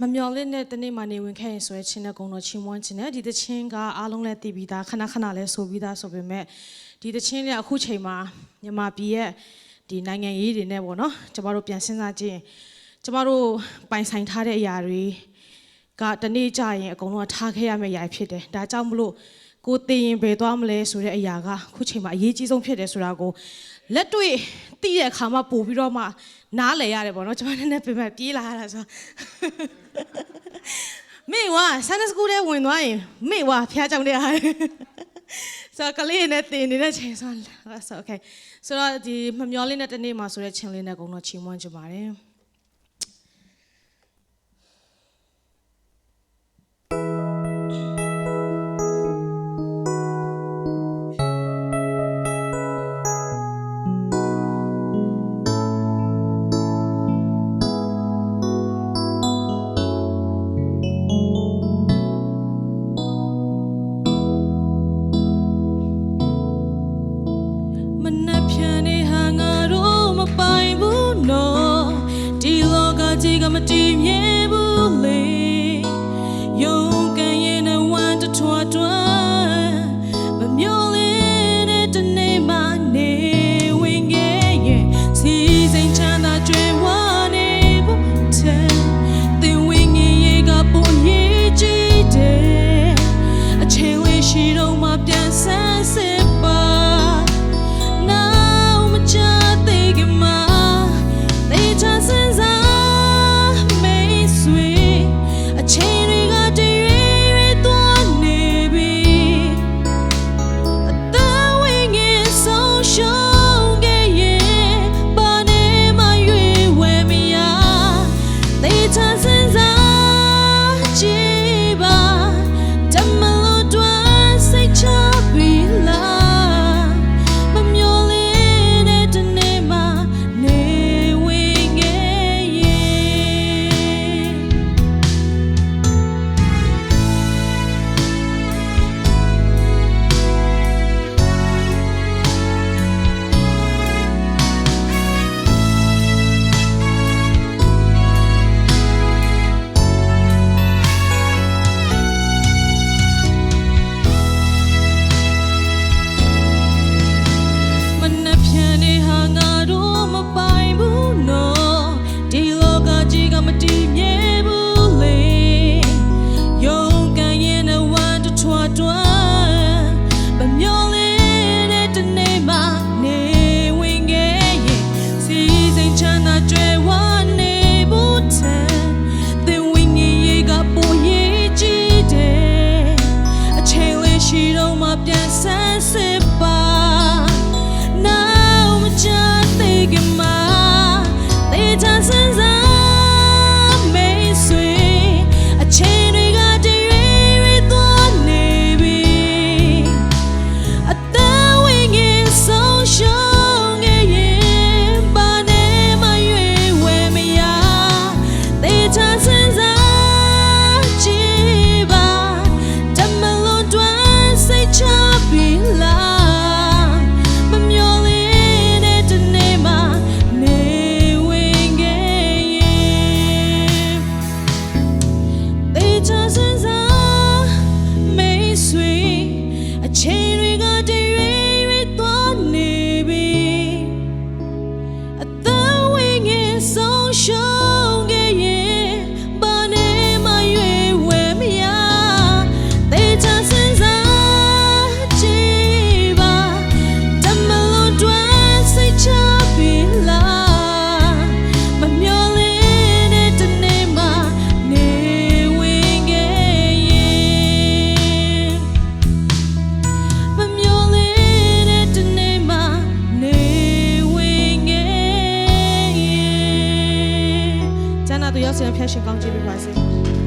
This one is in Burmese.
မမျော်လင့်တဲ့တနေ့မှနေဝင်ခဲ့ရင်ဆိုရချင်းတဲ့ဂုဏ်တော်ချီးမွမ်းခြင်းနဲ့ဒီသချင်းကအားလုံးလည်းသိပြီးသားခဏခဏလည်းဆိုပြီးသားဆိုပေမဲ့ဒီသချင်းလေးအခုချိန်မှာမြန်မာပြည်ရဲ့ဒီနိုင်ငံရေးတွေနဲ့ပေါ့နော်ကျမတို့ပြန်စဉ်းစားကြည့်ရင်ကျမတို့ပိုင်ဆိုင်ထားတဲ့အရာတွေကတနေ့ကျရင်အကုန်လုံးထားခဲ့ရမယ့်အရာဖြစ်တယ်ဒါကြောင့်မလို့ကိုသိရင်ဘယ်သွားမလဲဆိုတဲ့အရာကအခုချိန်မှာအရေးကြီးဆုံးဖြစ်တယ်ဆိုတာကိုလက်တွေ့သိတဲ့အခါမှာပို့ပြီးတော့မှနားလည်ရတယ်ပေါ့နော်ကျမနည်းနည်းပြင်မဲ့ပြေးလာရတာဆိုမေဝါဆန်စကူထဲဝင်သွားရင်မေဝါဖျားကြောင်တဲ့ဟာဆိုကလေးနဲ့တင်နေတဲ့ချိန်ဆိုโอเคဆိုတော့ဒီမမျောလင်းတဲ့တနေ့မှာဆိုတဲ့ချင်းလေးနဲ့ကုန်တော့ချီးမွမ်းကြပါတယ်မတည်မြဲဘူးလေယုံကန်ရင်နဲ့ဝမ်းတထွားတွန်းမမျောလင်းတဲ့တနေ့မှနေဝင်ခဲ့ရင်စီစိမ်ချမ်းသာကြွယ်ဝနေဖို့တဲ့သင်ဝင်ငယ်ရေကပုံရေးကြည့်တယ်အချိန်လေးရှိတော့မှပြန်ဆန်းစစ်ပါနောက်မချသေးကမှthey justရောက်စင်ဖျက်ရှင်ကောင်းကြည့်ပေးပါစေ